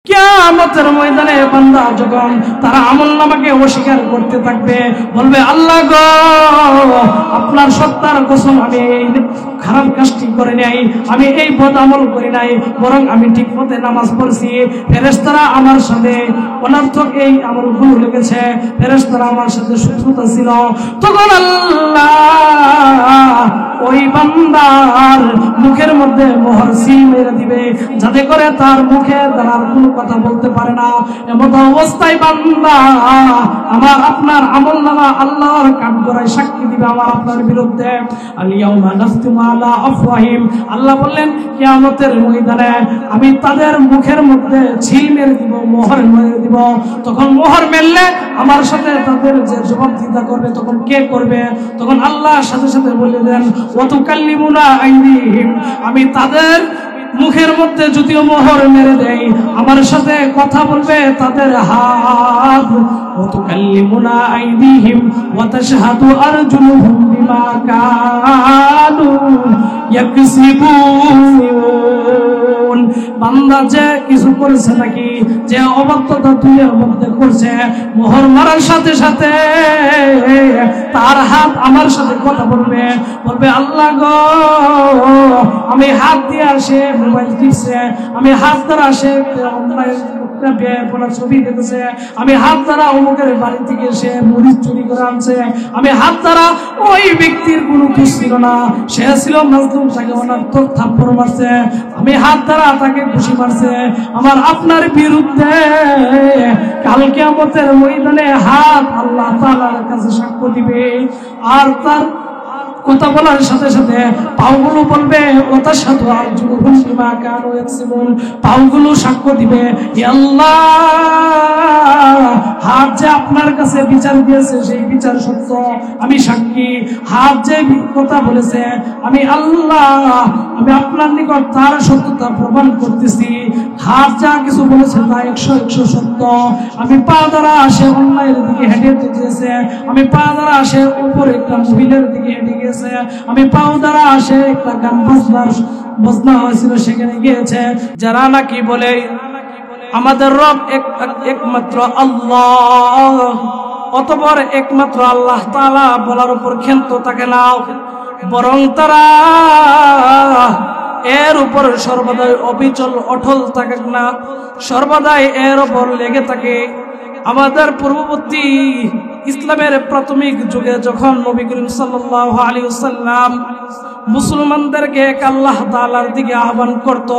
কিয়ামতের ময়দানে বান্দা যখন তারা আমলনামাকে অস্বীকার করতে থাকবে, বলবে আল্লাহ গো আপনার সত্তার কসম আমি এই খারাপ কাজটি করে নাই, আমি এই বদ আমল করি নাই, বরং আমি ঠিক মতে নামাজ পড়ছি। ফেরেশতারা আমার সাথে অনর্থক এই আমলগুলো লেগেছে, ফেরেশতারা আমার সাথে শত্রুতা ছিল। তখন আল্লাহ ওই বান্দার মুখের মধ্যে মোহর সিল মেরে দিবে, যাতে করে তার মুখে দ্বারা কোনো কথা বলতে পারে না। এমন অবস্থায় বান্দা আমার আপনার আমলনামা আল্লাহর কাঠগড়ায় সাক্ষী দিবে আমার আপনার বিরুদ্ধে। আল-ইয়াউমা নাখতিমু আলা আফওয়াহিম, আল্লাহ বললেন কিয়ামতের ময়দানে আমি তাদের মুখের মধ্যে ছিল মেরে দিব, মোহর মেরে দিব। তখন মোহর মেললে আমার সাথে তাদের যে জবাবদিহিতা করবে তখন কে করবে? তখন আল্লাহ সাথে সাথে বলে দেন ওয়া তুকাল্লিমুনা আইদিহিম, আমি তাদের মুখের মধ্যে যদিও মোহর মেরে দেয় আমার সাথে কথা বলবে তাদের হাত। ওয়া তুকাল্লিমুনা আইদিহিম ওয়া তাশহাদু আরজুলুহুম বিমা কানু ইয়াকসিবুন। বান্দা যে কিছু করেছে নাকি, যে অবাধ্যতা দুনিয়ার মধ্যে করছে, মোহর মারার সাথে সাথে তার হাত আমার সাথে কথা বলবে, বলবে আল্লাহ গো আমি হাত দিয়ে আসে মোবাইল টিপছে, আমি হাত দ্বারা আসে ছবি দেখেছে, আমি হাত দ্বারা অমুকের বাড়ি থেকে এসে মরিচ চুরি করে আনছে, আমি হাত দ্বারা ওই ব্যক্তির কোনো দোষ ছিল না, সে ছিল মাজলুম, তাকে অনর্থক থাপ্পড় মারছে, আমি হাত দ্বারা তাকে খুশি মারছে। আমার আপনার বিরুদ্ধে কাল কিয়ামতের ময়দানে হাত আল্লাহ তাআলার কাছে সাক্ষ্য দিবে। আর তার কথা বলার সাথে সাথে পাওগুলো বলবে ওয়াতাশহাদু আরজুলুহুম বিমা কানু ইয়াকসিবুন, পাওগুলো সাক্ষ্য দিবে আল্লাহ হাত যে আপনার কাছে বিচার দিয়েছে সেই বিচার সত্য, আমি সাক্ষী। হাত যে কথা বলেছে আমি আল্লাহ আমি আপনার নিকট তার সত্যতা প্রমাণ করতেছি। হাত যা কিছু বলেছে তা 100 সত্য। আমি পা দ্বারা সে অন্যায়ের দিকে হেঁটে গিয়েছে, আমি পা দ্বারা সে উপরে একটা মহিলার দিকে হেঁটে গিয়েছে, আমি পাও দ্বারা সে একটা গান বাজনা হয়েছিল সেখানে গিয়েছে। যারা নাকি বলে আমাদের রব একমাত্র আল্লাহ, অতঃপর একমাত্র আল্লাহ তাআলা বলার উপর ক্ষান্ত থাকে না, বরং তারা এর উপর সর্বদাই অবিচল অটল থাকে না, সর্বদাই এর উপর লেগে থাকে। আমাদের পূর্ববর্তী ইসলামের প্রাথমিক যুগে যখন নবী করিম সাল্লাল্লাহু আলাইহি ওয়াসাল্লাম মুসলমানদেরকে আল্লাহ তাআলার দিকে আহ্বান করত,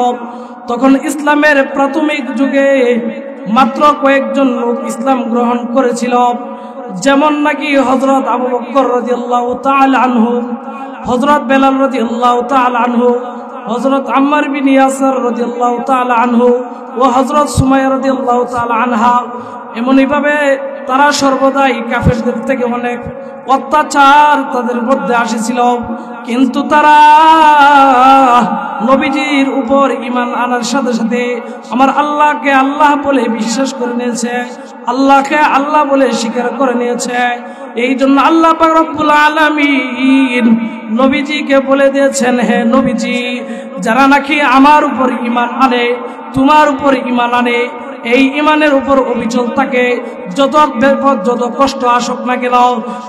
তখন ইসলামের প্রাথমিক যুগে মাত্র কয়েকজন লোক ইসলাম গ্রহণ করেছিল। যেমন নাকি হযরত আবু বকর রাদিয়াল্লাহু তাআলা আনহু, হযরত বেলাল রাদিয়াল্লাহু তাআলা আনহু, হযরত আম্মার বিন ইয়াসির রাদিয়াল্লাহু তাআলা আনহু ও হযরত সুমাইয়া রাদিয়াল্লাহু তাআলা আনহা। এমনইভাবে তারা সর্বদাই কাফেরদের থেকে অনেক অত্যাচার তাদের মধ্যে আসেছিল, কিন্তু তারা নবীজির উপর ঈমান আনার সাথে সাথে আমার আল্লাহকে আল্লাহ বলে বিশ্বাস করে নিয়েছে, আল্লাহকে আল্লাহ বলে স্বীকার করে নিয়েছে। এই জন্য আল্লাহ পাক রব্বুল আলামিন নবীজিকে বলে দিয়েছেন, হে নবীজি যারা নাকি আমার উপর ঈমান আনে, তোমার উপর ঈমান আনে, এই ঈমানের উপর অবিচল থাকে, যত বিপদ যত কষ্ট আসুক না কেন,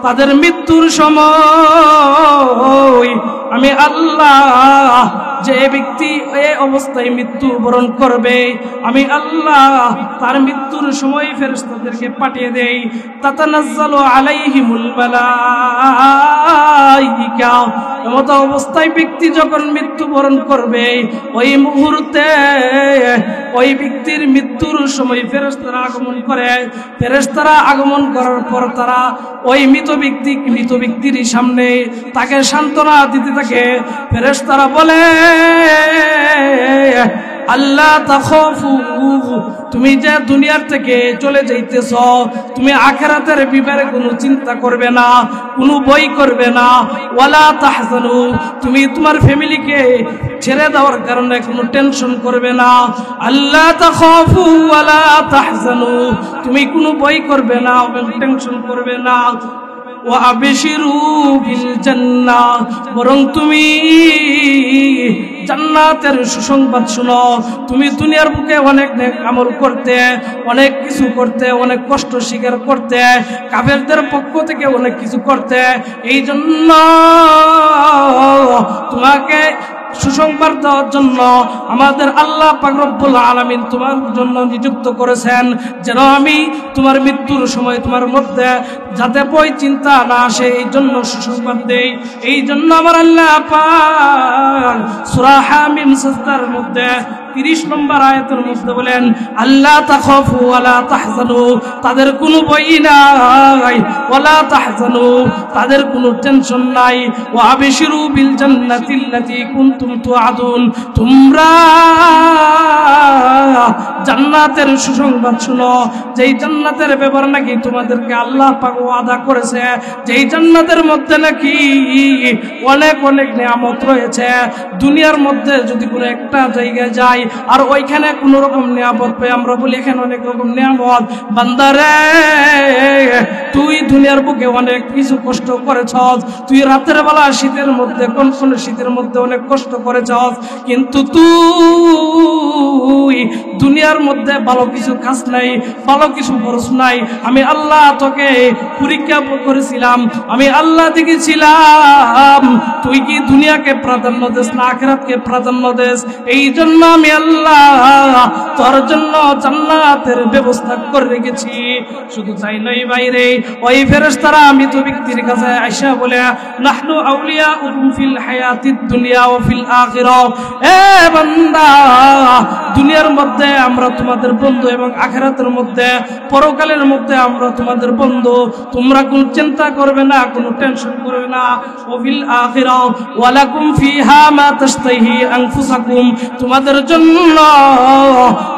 তাদের মৃত্যুর সময় আমি আল্লাহ যে ব্যক্তি এই অবস্থায় মৃত্যু বরণ করবে আমি আল্লাহ তার মৃত্যুর সময় ফেরেশতাদেরকে পাঠিয়ে দেই। তাতানাজ্জালু আলাইহিমুল মালাইকা, এমত অবস্থায় ব্যক্তি যখন মৃত্যুবরণ করবে ওই মুহূর্তে ওই ব্যক্তির মৃত্যুর সময় ফেরেশতারা আগমন করে। ফেরেশতারা আগমন করার পর তারা ওই মৃত ব্যক্তির সামনে তাকে সান্ত্বনা দিতে থাকে। ফেরেশতারা বলে আল্লাহ তাখাফু, তুমি যে দুনিয়ার থেকে চলে যাইতেছ তুমি আখিরাতের ব্যাপারে কোনো চিন্তা করবে না, কোনো বই করবে না। ওয়ালা তাহজানু, তুমি তোমার ফ্যামিলিকে ছেড়ে দেওয়ার কারণে কোনো টেনশন করবে না। আল্লাহ তাখাফু ওয়ালা তাহজানু, তুমি কোনো বই করবে না, টেনশন করবে না। ওয়া আবশিরু বিল জান্নাহ, বরং তুমি জান্নাতের সুসংবাদ শুনো। তুমি দুনিয়ার বুকে অনেক নেক আমল করতে, অনেক কিছু করতে, অনেক কষ্ট স্বীকার করতে, কাফেরদের পক্ষ থেকে অনেক কিছু করতে, এই জন্য তোমাকে সুসংবাদ দেওয়ার জন্য আমাদের আল্লাহ পাক রব্বুল আলামিন তোমার জন্য নিযুক্ত করেছেন, যেন আমি তোমার মৃত্যুর সময় তোমার মধ্যে যাতে বই চিন্তা না আসে, এই জন্য সুসংবাদ দেই। এই জন্য আমার আল্লাহ পাক সূরা হামিম সাজদার মধ্যে 30 নম্বর আয়াতের মধ্যে বলেন, আল্লাহ তাখাফু ওয়ালা তাহজানু, তাদের কোনো ভয় নাই, ওয়ালা তাহজানু, তাদের কোনো টেনশন নাই, ওয়া আবশিরু বিল জান্নাতিল্লাতী কুনতুম তুআদুন, তোমরা জান্নাতের সুসংবাদ শুনো, যেই জান্নাতের ব্যাপার নাকি তোমাদেরকে আল্লাহ পাক ওয়াদা করেছে, যেই জান্নাতের মধ্যে নাকি অনেক অনেক নিয়ামত রয়েছে। দুনিয়ার মধ্যে যদি কোনো একটা জায়গায় যাই আর ওইখানে কোনো রকম নিয়ামত পাই, আমরা বলি এখানে অনেক রকম নিয়ামত। বান্দারে, তুই দুনিয়ার বুকে অনেক কিছু কষ্ট করেছস, তুই রাতের বেলা শীতের মধ্যে কোন শীতের মধ্যে অনেক কষ্ট করেছস, কিন্তু তুই দুনিয়ার মধ্যে ভালো কিছু খাস নাই, ভালো কিছু খরচ নাই। আমি আল্লাহ তোকে পরীক্ষা করেছিলাম, আমি আল্লাহ দেখেছিলাম তুই কি দুনিয়াকে প্রাধান্য দেস না আখিরাতকে প্রাধান্য দেস। এই জন্য আমি আল্লাহ তোর জন্য জান্নাতের ব্যবস্থা করে রেখেছি। শুধু তাই নয় বাইরে, ওই ফেরেশতারা মৃত ব্যক্তির কাছে আয়েশা বলে, নাহনু আউলিয়াউকুম ফিল হায়াতিদ দুনিয়া ওয়া ফিল আখিরাহ, এ বান্দা, দুনিয়ার মধ্যে আমরা তোমাদের বন্ধু এবং আখিরাতের মধ্যে, পরকালের মধ্যে আমরা তোমাদের বন্ধু। তোমরা কোনো চিন্তা করবে না, কোনো টেনশন করবে না। ওয়া ফিল আখিরাহ ওয়া লাকুম ফিহা মা তাশতাহি আনফুসাকুম, তোমাদের জন্য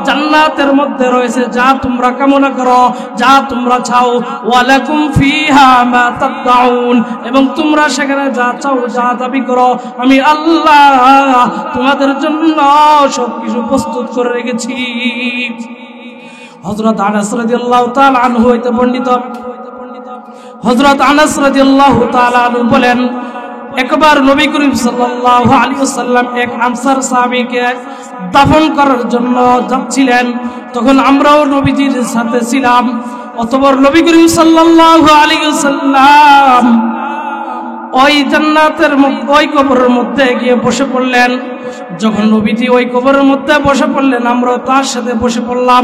জান্নাতের মধ্যে রয়েছে যা তোমরা কামনা করো, যা তোমরা চাও। ওয়া লাকুম ফিহা মা তাদউন, এবং তোমরা সেখানে যা চাও, যা দাবি করো, আমি আল্লাহ তোমাদের জন্য সবকিছু প্রস্তুত করে রেখেছি। হযরত আনাস রাদিয়াল্লাহু তাআলা আনহু হইতে বর্ণিত, হযরত আনাস রাদিয়াল্লাহু তাআলা আনহু বলেন, একবার নবী করিম সাল্লাল্লাহু আলাইহি ওয়াসাল্লাম এক আনসার সাহাবীকে দাফন করার জন্য যাচ্ছিলেন, তখন আমরাও নবীজির সাথে ছিলাম। অতঃপর নবী করিম সাল্লাল্লাহু আলাইহি ওয়াসাল্লাম ওই জান্নাতের ওই কবরের মধ্যে গিয়ে বসে পড়লেন। যখন নবীজি ওই কবরের মধ্যে বসে পড়লেন, আমরা তার সাথে বসে পড়লাম।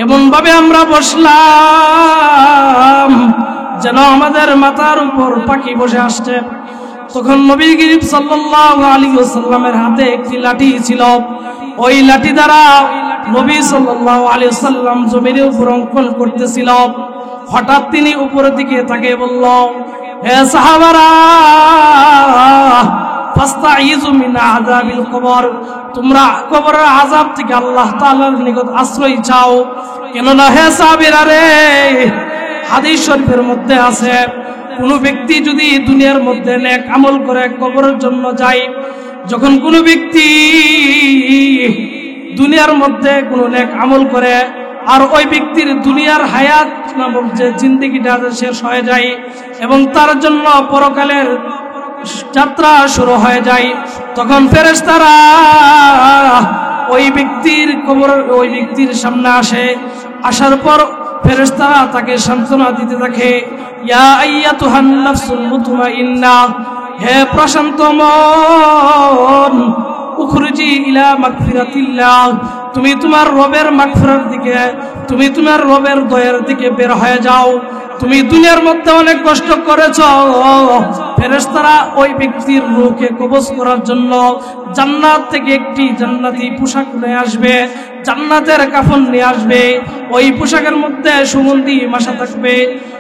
এমন ভাবে আমরা বসলাম যেন আমাদের মাথার উপর পাখি বসে আসছে। তখন নবী করিম সাল্লাল্লাহু আলাইহি ওয়াসাল্লামের হাতে একটি লাঠি ছিল। ওই লাঠি দ্বারা নবী সাল্লাল্লাহু আলাইহি ওয়াসাল্লাম জমিনের উপর অঙ্কন করতেছিল। হঠাৎ তিনি উপরের দিকে তাকিয়ে বলল, হে সাহাবারা, ফাস্তাইযু মিন আযাবিল কবর, তোমরা কবরের আযাব থেকে আল্লাহ তাআলার নিকট আশ্রয় চাও। কেননা হে সাহাবীরা রে, হাদিস শরীফের মধ্যে আছে, কোন ব্যক্তি যদি দুনিয়ার মধ্যে নেক আমল করে কবরের জন্য যায়, যখন কোন ব্যক্তি দুনিয়ার মধ্যে কোন নেক আমল করে আর ওই ব্যক্তির দুনিয়ার হায়াত নামক যে জিন্দেগিটা শেষ হয়ে যায় এবং তার জন্য পরকালের যাত্রা শুরু হয়ে যায়, তখন ফেরেশতারা ওই ব্যক্তির কবর ওই ব্যক্তির সামনে আসে। আসার পর ফেরেশতারা তাকে সান্ত্বনা দিতে থাকে, ইয়া আইয়াতুহান নাফসুল মুতমাইন্নাহ, হে প্রশান্ত মন, উখরুজি ইলা মাগফিরাতিল্লাহ, তুমি তোমার রবের মাগফিরার দিকে, তুমি তোমার রবের দয়ার দিকে বের হয়ে যাও। তুমি দুনিয়ার মধ্যে অনেক কষ্ট করেছ। ফেরেশতারা ওই ব্যক্তির রূহকে কবজ করার জন্য জান্নাত থেকে একটি জান্নাতি পোশাক নিয়ে আসবে, জান্নাতের কাফন নিয়ে আসবে। ওই পোশাকের মধ্যে সুগন্ধি মাসা থাকবে।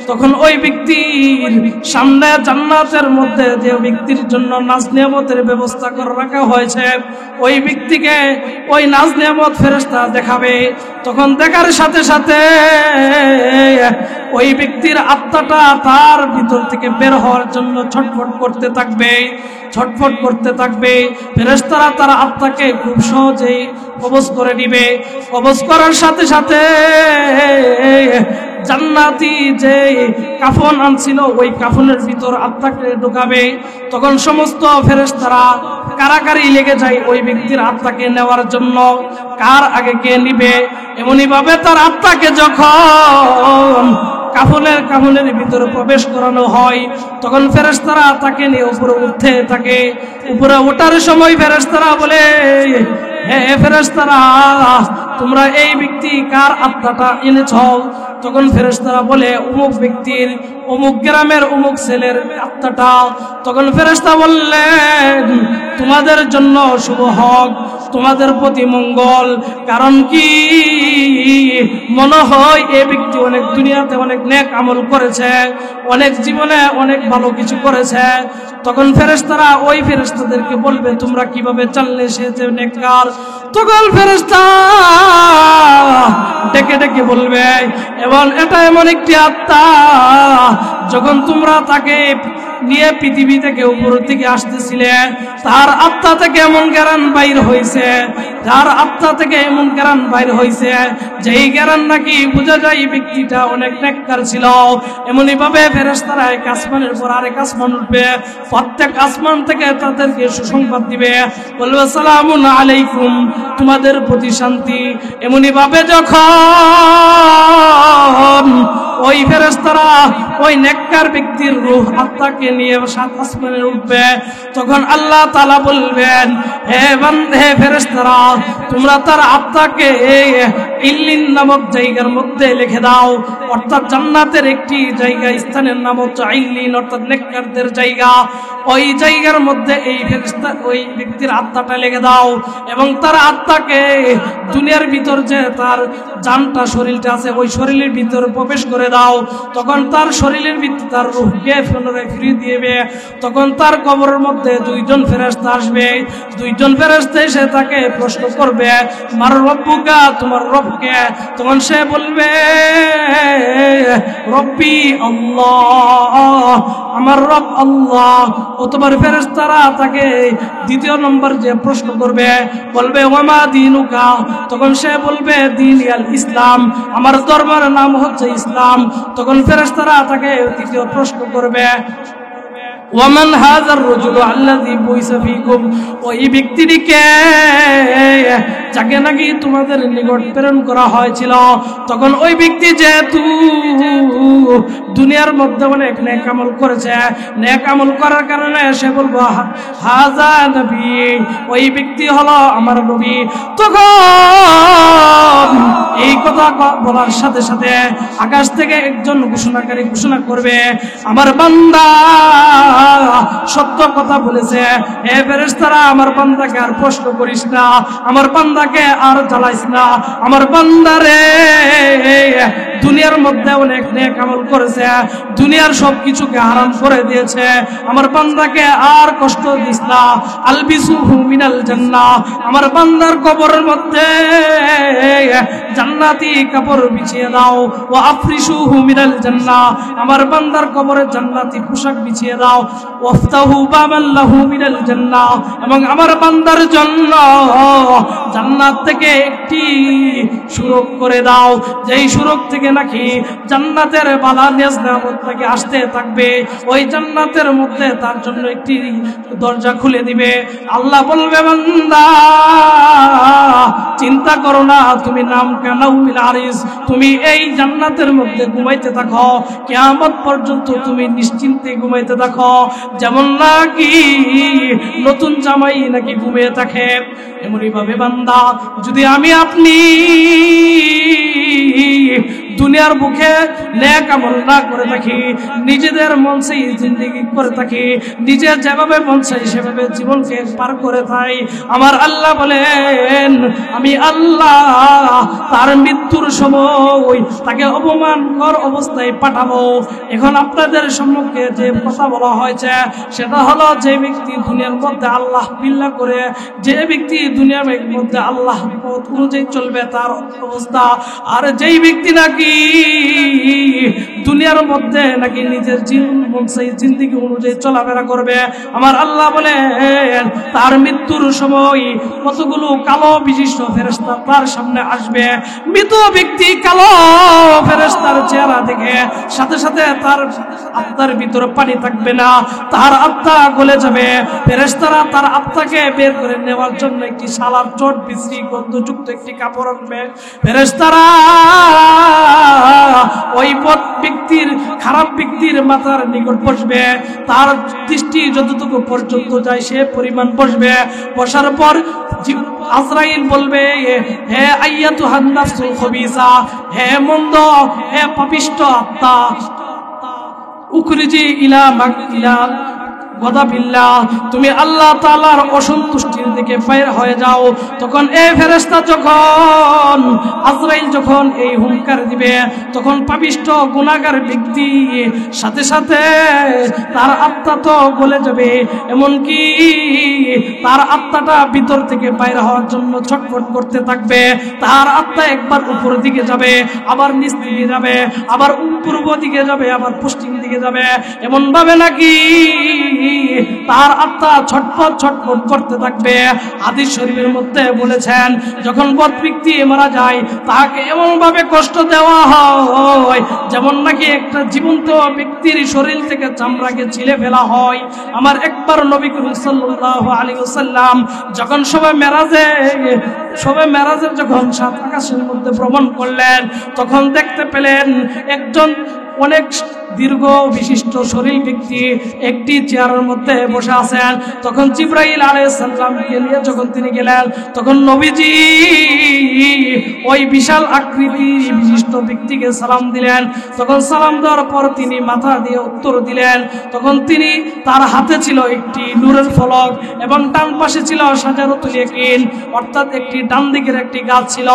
তখন ওই ব্যক্তির সামনে জান্নাতের মধ্যে যে ব্যক্তির জন্য নাজ নিয়ামতের ব্যবস্থা করে রাখা হয়েছে, ওই ব্যক্তিকে ওই নাজ নিয়ামত ফেরেশতা দেখাবে। তখন দেখার সাথে সাথে ওই ব্যক্তির আত্মাটা তার ভিতর থেকে বের হওয়ার জন্য ছটফট করতে থাকবে, ছটফট করতে থাকবে। ফেরেশতারা তার আত্মাকে খুব সহজেই কবজ করে নিবে। কবজ করার সাথে সাথে জান্নাতি যে কাফন আনছিল ওই কাফনের ভিতর আত্মাকে ঢোকাবে, তখন সমস্ত ফেরেশতারা কারাকারি লেগে যায় ওই ব্যক্তির আত্মাকে নেওয়ার জন্য, কার আগে কে নিবে। এমনি ভাবে তার আত্মাকে যখন কাফনের ভিতরে প্রবেশ করানো হয়, তখন ফেরেশতারা তাকে নিয়ে উপরে উঠতে থাকে। উপরে ওঠার সময় ফেরেশতারা বলে, হে ফেরেশতারা, তোমরা এই ব্যক্তি কার আত্মাটা এনেছ? তখন ফেরেশতারা বলে, অমুক ব্যক্তির, অমুক গ্রামের অমুক ছেলের আত্মাটা। তখন ফেরেশতা বললেন, তোমাদের জন্য শুভ হোক, তোমাদের প্রতি মঙ্গল। কারণ কি, মনে হয় এই ব্যক্তি অনেক দুনিয়াতে অনেক নেক আমল করেছে, অনেক জীবনে অনেক ভালো কিছু করেছে। তখন ফেরেশতারা ওই ফেরেশতাদেরকে বলবে, তোমরা কিভাবে জানলে সে যে নেককার? তখন ফেরেশতা ডেকে ডেকে বলবে, এবং এটা এমন একটি আত্মা, যখন তোমরা তাকে নিয়ে পৃথিবী থেকে উপরের দিকে আসতেছিলে, তার আত্মা থেকে এমন জ্ঞান বাইর হয়েছে, তার আত্মা থেকে এমন জ্ঞান বাইর হয়েছে যেই জ্ঞান নাকি বোঝা যায় ব্যক্তিটা অনেক নেককার ছিল। এমনই ভাবে ফেরেশতারা এক আসমানের পর আরেক আসমান উঠবে, প্রত্যেক আসমান থেকে তাদেরকে সুসংবাদ দিবে, বলবে সালামুন আলাইকুম, তোমাদের প্রতি শান্তি। এমনই ভাবে যখন ওই ফেরেশতারা ওই নেককার ব্যক্তির রূহ আত্মাকে নিয়ে সাত আসমানে উঠবে, তখন আল্লাহ তাআলা বলবেন, হে ফেরেশতারা, তোমরা তার আত্মাকে ইল্লিন নামক জায়গার মধ্যে লিখে দাও। অর্থাৎ জান্নাতের একটি জায়গা, স্থানের নাম হচ্ছে ইল্লিন, অর্থাৎ নেককারদের জায়গা। ওই জায়গার মধ্যে এই ফেরেশতা ওই ব্যক্তির আত্মাটা লিখে দাও, এবং তার আত্মাকে দুনিয়ার ভিতর যে তার জানটা শরীরটা আছে ওই শরীরের ভিতর প্রবেশ করে দাও। তখন তার শরীরের ভিতর তার রূহকে পুনরায় ফিরিয়ে দিবে। তখন তার কবরের মধ্যে দুইজন ফেরেশতা আসবে, দুইজন ফেরেশতা এসে তাকে প্রশ্ন করবে, মার রব্বুকা, তোমার রবকে? তখন সে বলবে, রব্বি আল্লাহ, আমার রব আল্লাহ। অতঃপর ফেরেশতারা তাকে দ্বিতীয় নম্বর যে প্রশ্ন করবে, বলবে ওয়ামা দীনুকা? তখন সে বলবে দ্বীন আল ইসলাম, আমার ধর্মের নাম হচ্ছে ইসলাম। তখন ফেরেশতারা তাকে তৃতীয় প্রশ্ন করবে, ওয়ামান হাযার রাজুলু আল্লাযী বুইসা ফীকুম? ওই ব্যক্তিটিকে যাকে নাকি তোমাদের নিকট প্রেরণ করা হয়েছিল। তখন ওই ব্যক্তি যেহেতু দুনিয়ার মধ্যে অনেক নেক আমল করেছে, নেক আমল করার কারণে সে বলবো হাযা নবী, ওই ব্যক্তি হলো আমার নবী। তখন এই কথা বলার সাথে সাথে আকাশ থেকে একজন ঘোষণাকারী ঘোষণা করবে, আমার বান্দা সত্য কথা বলেছে। হে ফেরেশতারা, আমার বান্দাকে আর প্রশ্ন করিস না, আমার বান্দাকে আর জ্বালাইস না। আমার বান্দারে দুনিয়ার মধ্যে অনেক নেক আমল করেছে, দুনিয়ার সবকিছুকে হারাম করে দিয়েছে, আমার বান্দাকে আর কষ্ট দিস না। আলবিসুহু মিনাল জান্নাহ, আমার বান্দার কবরের মধ্যে জান্নাতি কাপড় বিছিয়ে দাও। ওয়া আফরিসুহু মিনাল জান্নাহ, আমার বান্দার কবরে জান্নাতি পোশাক বিছিয়ে দাও। ওয়াফতাহু বাবাল লাহু মিনাল জান্নাহ, এবং আমার বান্দার জন্য জান্নাত থেকে একটি সুরক করে দাও, যেই সুরক থেকে নাকি জান্নাতের বালা নিয়াজ নিয়ামত থেকে আসতে থাকবে। ওই জান্নাতের মধ্যে তার জন্য একটি দরজা খুলে দিবে। আল্লাহ বলবে, বান্দা চিন্তা করো না, তুমি নাম কানাউমিল আরিস, তুমি এই জান্নাতের মধ্যে ঘুমাইতে থাকো, কিয়ামত পর্যন্ত তুমি নিশ্চিন্তে ঘুমাইতে থাকো, যেমন নাকি নতুন জামাই নাকি ঘুমিয়ে থাকে। এমনই ভাবে বান্দা, যদি আমি আপনি দুনিয়ার বুকে নেক আমল না করে থাকি, নিজেদের মন চাই জিন্দেগি করে থাকি, নিজে যেভাবে মন চাই সেভাবে জীবনকে পার করে থাই, আমার আল্লাহ বলেন আমি আল্লাহ তার মৃত্যুর সময় তাকে অপমানকর অবস্থায় পাঠাবো। এখন আপনাদের সম্মুখে যে কথা বলা হয়েছে সেটা হলো, যে ব্যক্তি দুনিয়ার মধ্যে আল্লাহ বিল্লাহ করে, যে ব্যক্তি দুনিয়ার মধ্যে আল্লাহ পথ অনুযায়ী চলবে তার অবস্থা। আর যেই ব্যক্তি নাকি দুনিয়ার মধ্যে নাকি নিজের জিন্দেগি অনুযায়ী চলাফেরা করবে। আমার আল্লাহ বলেন তার মৃত্যুর সময় কতগুলো কালো বিশিষ্ট ফেরেশতা তার সামনে আসবে। মৃত ব্যক্তি কালো ফেরেশতার চেহারা দেখে সাথে সাথে তার আত্মার ভিতরে পানি থাকবে না, তার আত্মা গলে যাবে। ফেরেশতারা তার আত্মাকে বের করে নেওয়ার জন্য একটি শালার চট বিশ্রী গন্ধযুক্ত একটি কাপড় আনবে। ফেরেশতারা ওই ব্যক্তির খারাপ ব্যক্তির মাথার নিকট বসবে, তার দৃষ্টি যতটুকু পর্যন্ত যায় সে পরিমাণ বসবে। বসার পর আজরাইল বলবে, হে আইয়াতুহান নাফসুল খবিসা, হে মন্দ, হে পাপিষ্ঠ আত্মা, উখরিজি ইলা গদাবিল্লাহ, তুমি আল্লাহ তাআলার অসন্তুষ্টির দিকে বের হয়ে যাও। তখন এই ফেরেশতা যখন আজরাইল যখন এই হুঙ্কার দিবে, তখন পাপিষ্ঠ গুনাহগার ব্যক্তি সাথে সাথে তার আত্মা তো গলে যাবে, এমনকি তার আত্মাটা ভিতর থেকে বাইরে হওয়ার জন্য ছটফট করতে থাকবে। তার আত্মা একবার উপরের দিকে যাবে, আবার নিচ দিকে যাবে, আবার পূর্ব দিকে যাবে, আবার পশ্চিম দিকে যাবে, এমন ভাবে নাকি তার আত্মা ছটফট ছটফট করতে থাকবে। হাদিস শরীফের মধ্যে বলেছেন যখন বদ ব্যক্তি মারা যায় তাকে এমন ভাবে কষ্ট দেওয়া হয় যেমন নাকি একটা জীবন্ত ব্যক্তির শরীর থেকে চামড়াকে ছিলে ফেলা হয়। আমার একবার নবী করিম সাল্লাল্লাহু আলাইহি ওয়াসাল্লাম যখন সবে মেরাজের যখন সাত আকাশের মধ্যে ভ্রমণ করলেন, তখন দেখতে পেলেন একজন অনেক দীর্ঘ বিশিষ্ট শরীর ব্যক্তি একটি চেয়ারের মধ্যে বসে আছেন। তখন জিবরাইল আলাইহিস সালামকে নিয়ে যখন তিনি গেলেন, তখন নবীজি ওই বিশাল আকৃতি বিশিষ্ট ব্যক্তিকে সালাম দিলেন। তখন সালাম দেওয়ার পর তিনি মাথা দিয়ে উত্তর দিলেন। তখন তিনি তার হাতে ছিল একটি নূরের ফলক এবং ডান পাশে ছিল শাজারাতুল ইয়াকিন, অর্থাৎ একটি ডান দিকের একটি গাছ ছিল।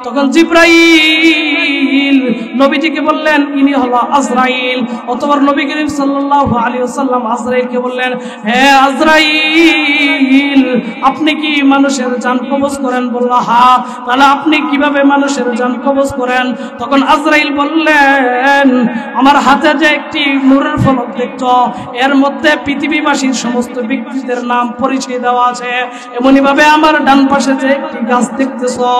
তখন জিবরাইল নবীজিকে বললেন ইনি হলো আজরাইল। অতঃপর নবী করিম সাল্লাল্লাহু আলাইহি ওয়াসাল্লাম আজরাইলকে বললেন, হে আজরাইল, আপনি কি মানুষের জান কবজ করেন? বলল হ্যাঁ। তাহলে আপনি কিভাবে মানুষের জান কবজ করেন? তখন আজরাইল বললেন, আমার হাতে যে একটি নূরের ফলক দেখছো, এর মধ্যে পৃথিবীবাসীর সমস্ত ব্যক্তিদের নাম পরিচয় দেওয়া আছে। এমনি ভাবে আমার ডান পাশে যে একটি গাছ দেখতেছো,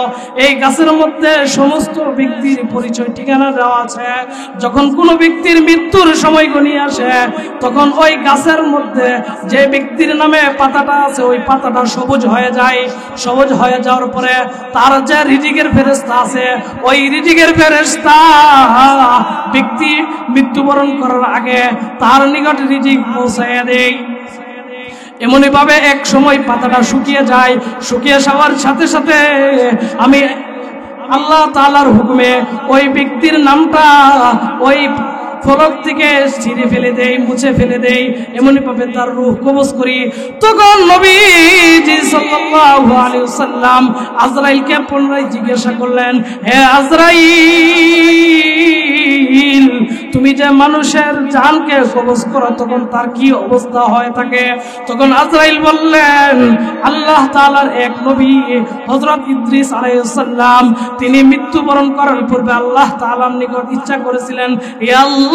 এই গাছের মধ্যে সমস্ত ব্যক্তির পরিচয় ঠিকানা দেওয়া আছে। যখন কোনো ব্যক্তির মৃত্যুর সময় ঘনিয়ে আসে, তখন ওই গাছের মধ্যে যে ব্যক্তির নামে পাতাটা আছে ওই পাতাটা সবুজ হয়ে যায়। সবুজ হয়ে যাওয়ার পরে তার যে রিজিকের ফেরেশতা আছে, ওই রিজিকের ফেরেশতা ব্যক্তি মৃত্যুবরণ করার আগে তার নিকট রিজিক পৌঁছায় দেয়। এমনি ভাবে এক সময় পাতাটা শুকিয়ে যায়। শুকিয়ে যাওয়ার সাথে সাথে আমি আল্লাহ তাআলার হুকুমে ওই ব্যক্তির নামটা ওই ফলক থেকে ছিঁড়ে ফেলে দেই, মুছে ফেলে দেই, এমনি ভাবে তার রূহ কবজ করি। তখন নবীজি সাল্লাল্লাহু আলাইহি ওয়াসাল্লাম আজরাইলকে পুনরায় জিজ্ঞাসা করলেন, হে আজরাইল, তুমি যে মানুষের জানকে কবজ করো তখন তার কি অবস্থা হয় থাকে? তখন আজরাইল বললেন, আল্লাহ তাআলার এক নবী হযরত ইদ্রিস আলাইহিস সালাম তিনি মৃত্যুবরণ করার পূর্বে আল্লাহ তাআলার নিকট ইচ্ছা করেছিলেন, হে আল্লাহ,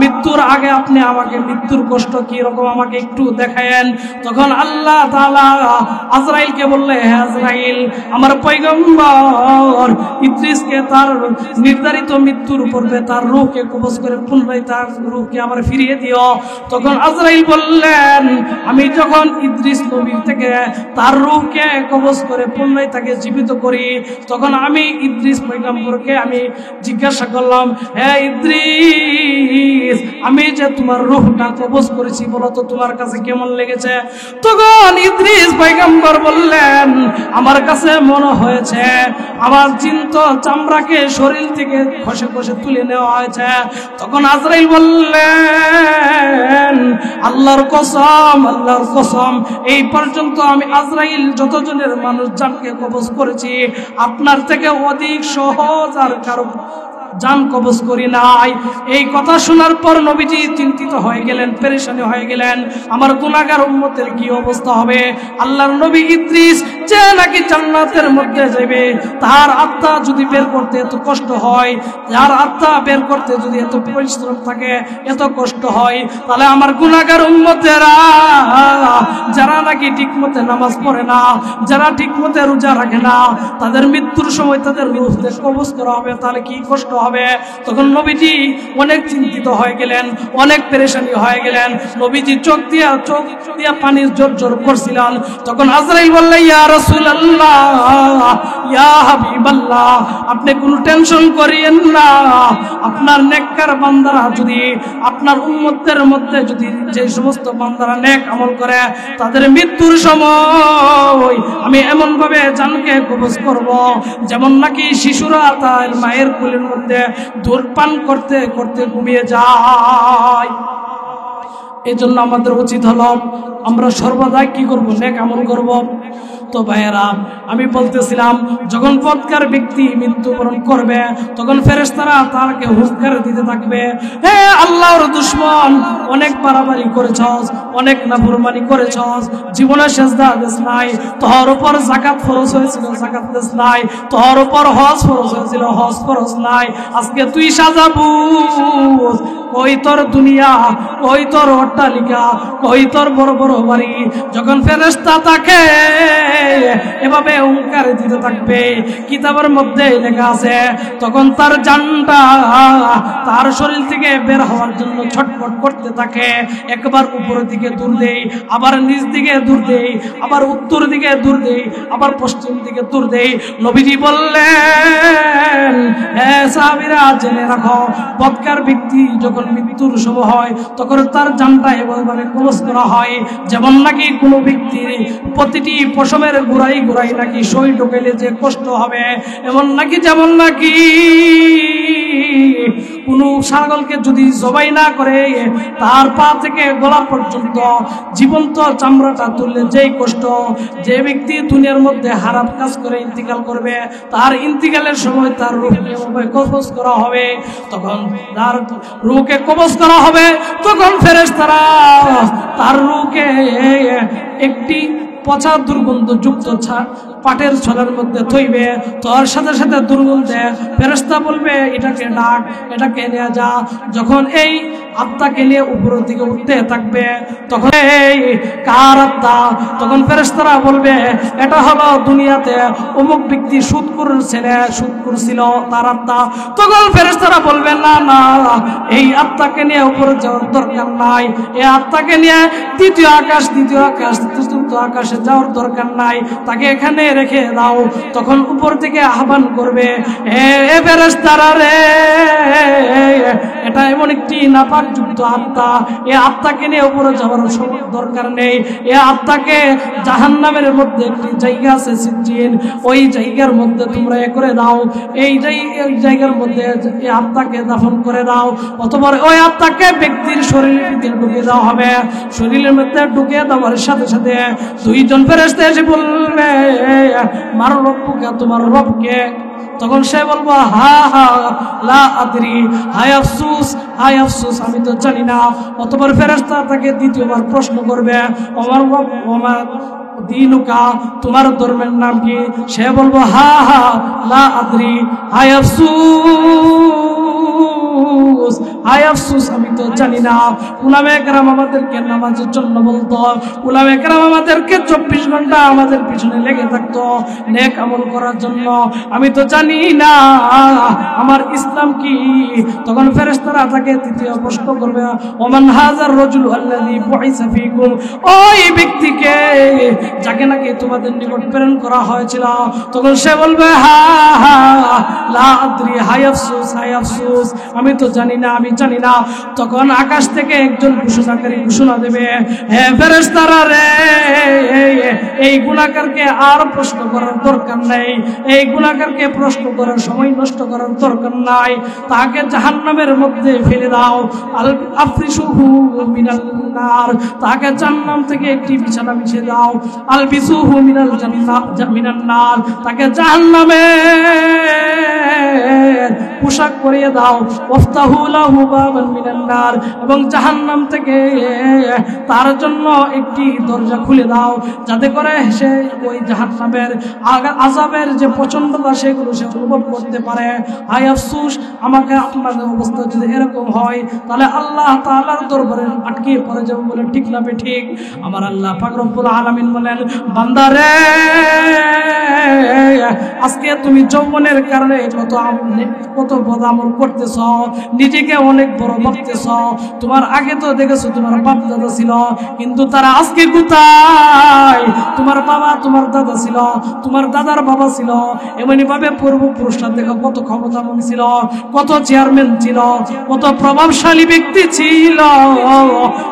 মৃত্যুর আগে আপনি আমাকে মৃত্যুর কষ্ট কি রকম আমাকে একটু দেখায়েন। তখন আল্লাহ তাআলা আজরাইলকে বললেন, হে আজরাইল, আমার পয়গম্বর ইদ্রিসকে তার নির্ধারিত মৃত্যুর পূর্বে তার রূহকে কবজ করে পুনরায় তার রূহকে আবার ফিরিয়ে দিও। তখন আজরাইল বললেন, আমি যখন ইদ্রিস নবীর থেকে তার রূহকে কবজ করে পুনরায় তাকে জীবিত করি, তখন আমি ইদ্রিস পয়গম্বরকে আমি জিজ্ঞাসা করলাম, হে ইদ্রিস, আমি যে তোমার রূহটা কবজ করেছি বলো তো তোমার কাছে কেমন লেগেছে? তখন ইদ্রিস পয়গম্বর বললেন, আমার কাছে মনে হয়েছে আমার চিন্ত চামড়াকে শরীর থেকে খসে খসে তুলে নেওয়া হয়েছে। তখন আজরাইল বললেন, আল্লাহর কসম, আল্লাহর কসম, এই পর্যন্ত আমি আজরাইল যতজনের মানুষ জানকে কবজ করেছি আপনার থেকে অধিক সহজ আর কারো জান কবজ করি নাই। এই কথা শোনার পর নবীজি চিন্তিত হয়ে গেলেন, পেরেশানি হয়ে গেলেন, আমার গুনাহগার উম্মতের কি অবস্থা হবে। আল্লাহর নবী ইদ্রিস যে নাকি জান্নাতের মধ্যে যাবে, তার আত্মা যদি বের করতে এত কষ্ট হয়, যার আত্মা বের করতে যদি এত পরিশ্রম থাকে, এত কষ্ট হয়, তাহলে আমার গুনাহগার উম্মতেরা যারা নাকি ঠিকমতো নামাজ পড়ে না, যারা ঠিকমতো রোজা রাখে না, তাদের মৃত্যুর সময় তাদের রূহকে কবজ করা হবে, তাহলে কি কষ্ট হবে। তখন নবীজি অনেক চিন্তিত হয়ে গেলেন, অনেক পেরেশানি হয়ে গেলেন। নবীজি চোখ দিয়া পানি জোর জোর করছিলেন। তখন আজরাইল বললেন, ইয়া রাসূলুল্লাহ, ইয়া হাবিবাল্লাহ, আপনি কোনো টেনশন করিয়েন না। আপনার নেককার বান্দারা যদি, আপনার উম্মতের মধ্যে যদি যে সমস্ত বান্দারা নেক আমল করে, তাদের মৃত্যুর সময় আমি এমন ভাবে জানকে কবজ করব যেমন নাকি শিশুরা তার মায়ের কোলের মধ্যে দুধ পান করতে করতে ঘুমিয়ে যায়। এই জন্য আমাদের উচিত হলো আমরা সর্বদাই কি করব, নেক আমল করব। তো ভাইয়েরা, আমি বলতেছিলাম, যখন পথকার ব্যক্তি মৃত্যুবরণ করবে, তখন ফেরেশতারা তারকে হুঁশিয়ারি দিতে থাকবে, হে আল্লাহর দুশমন, অনেক বাড়াবাড়ি করেছস, অনেক নাফরমানি করেছস, জীবনে সেজদা দেস নাই, তোর উপর যাকাত ফরজ হয়েছিল, যাকাত দেস নাই, তোর উপর হজ ফরজ হয়েছিল, হজ ফরজ নাই, আজকে তুই সাজাবুস, কই তোর দুনিয়া, কই তোর অট্টালিকা, কই তোর বড় বড় বাড়ি। যখন ফেরেশতা তাকে এভাবে হুঙ্কার দিতে থাকবে, কিতাবের মধ্যে লেখা আছে, তখন তার জানটা তার শরীর থেকে বের হওয়ার জন্য ছটফট করতে থাকে। একবার উপরের দিকে দৌড় দেই, আবার নিচ দিকে দৌড় দেই, আবার উত্তর দিকে দৌড় দেই, আবার পশ্চিম দিকে দৌড় দেই। নবীজি বললেন, হে সাহাবীরা, জেনে রাখো, বদকার ব্যক্তি যখন মৃত্যুর সময় হয়, তখন তার জানটা এভাবে কবজ করা হয় যেমন নাকি কোনো ব্যক্তির প্রতিটি পশমের গোড়াই গোড়াই নাকি সই ঢোকাইলে যে কষ্ট হবে, এমন নাকি যেমন নাকি কোনো ছাগলকে যদি জবাই না করে তার পা থেকে গলা পর্যন্ত জীবন্ত চামড়াটা তুললে যেই কষ্ট, যে ব্যক্তি দুনিয়ার মধ্যে হারাম কাজ করে ইন্তিকাল করবে, তার ইন্তিকালের সময় তার রূহকে কবজ করা হবে। তখন তার রূহকে কবজ করা হবে, তখন ফেরেশতারা তার রূহকে একটি পচা দুর্গন্ধ যুক্ত পাটের ছলের মধ্যে থইবে, তোর সাথে সাথে দুর্গন্ধে ফেরেশতা বলবে, এটাকে ডাক, এটাকে নিয়ে যা। যখন এই আত্মাকে নিয়ে উপরের দিকে উঠতে থাকবে, তখন এই কার আত্মা, তখন ফেরেশতারা বলবে, এটা হলো দুনিয়াতে অমুক ব্যক্তি সুদখোর ছেলে, সুদখোর ছিল, তার আত্মা। তখন ফেরেশতারা বলবে, না না, এই আত্মাকে নিয়ে উপরে যাওয়ার দরকার নাই, এই আত্মাকে নিয়ে দ্বিতীয় আকাশ, চতুর্থ আকাশে যাওয়ার দরকার নাই, তাকে এখানে রেখে দাও। তখন উপর থেকে আহ্বান করবে, এ ফেরেশতারা রে, এটা এমন একটি নাপাকযুক্ত আত্মা, এই আত্মাকে নিয়ে উপরে যাওয়ার দরকার নেই, এই আত্মাকে জাহান্নামের মধ্যে একটি জায়গা আছে সিজ্জিন, ওই জায়গার মধ্যে তোমরা করে দাও, এই জায়গার মধ্যে এই আত্মাকে দাফন করে দাও। অথবা ওই আত্মাকে ব্যক্তির শরীরের ভিতরে ঢুকে দেওয়া হবে। শরীরের মধ্যে ঢুকে দেওয়ার সাথে সাথে দুইজন ফেরেশতা এসে বলবে, মার রব্বুকা, তোমার রবকে। তখন সে বলবো, হা হা লা আদরি, হায় আফসুস, হায় আফসুস, আমি তো জানি না। অতঃপর ফেরেশতা তাকে দ্বিতীয়বার প্রশ্ন করবে, আমার রব, আমার দিনুকা, তোমার ধর্মের নাম কি? সে বলবো, হা হা লা আদরি, হায় আফসুস, হায় আফসুস, আমি তো জানি না। উলামায়ে কেরাম আমাদেরকে নামাজের জন্য বলতো, উলামায়ে কেরাম আমাদেরকে 24 ঘন্টা আমাদের পিছনে লেগে থাকতো নেক আমল করার জন্য, আমি তো জানি না আমার ইসলাম কি। তখন ফেরেশতারা তাকে তৃতীয় প্রশ্ন করবে, ওমান হাজার রাজুল আল্লাযী বুইসা ফীকুম, ওই ব্যক্তিকে যাকে নাকি তোমাদের নিকট প্রেরণ করা হয়েছিল। তখন সে বলবে, হা হা লা আদরি, হায় আফসোস, হায় আফসোস, আমি তো জানি না, আমি জানি না। তখন আকাশ থেকে একজন ঘোষণাকারী ঘোষণা দেবে, হে ফেরেশতারা রে, এই গুনাহগারকে আর প্রশ্ন করার দরকার নাই, এই গুনাহগারকে প্রশ্ন করার সময় নষ্ট করার দরকার নাই, তাকে জাহান্নামের মধ্যে ফেলে দাও। আল আফরিসুহু মিনাল নার, তাকে জাহান্নাম থেকে একটি বিছানা বিছিয়ে দাও। আল বিসুহু মিনাল জান্নাত, মিনান নার, তাকে জাহান্নামের পোশাক পরিয়ে দাও, ওয়াফতাহু লাহু বাবান মিনান নার, এবং জাহান্নাম থেকে তার জন্য একটি দরজা খুলে দাও, যাতে করে সে ওই জাহান্নামের আযাবের যে প্রচন্ডতা সেগুলো সে অনুভব করতে পারে। হায় আফসোস, আমাকে আপনাদের অবস্থা যদি এরকম হয় তাহলে আল্লাহ তাআলার দরবারে আটকে পড়ে যাব বলে ঠিক না ঠিক? আমার আল্লাহ পাক রব্বুল আলামিন বলেন, বান্দারে আজকে তুমি যৌবনের কারণে কত বদ আমল করতেছ, নিজেকে অনেক বড় ভাবতেছ। তোমার আগে তো দেখেছো তোমার বাপ দাদা ছিল, কিন্তু তারা আজকে কোথায়? তোমার বাবা তোমার দাদা ছিল, তোমার দাদার বাবা ছিল, এমনি ভাবে পূর্বপুরুষরা দেখো কত ক্ষমতাবান ছিল, কত চেয়ারম্যান ছিল, কত প্রভাবশালী ব্যক্তি ছিল।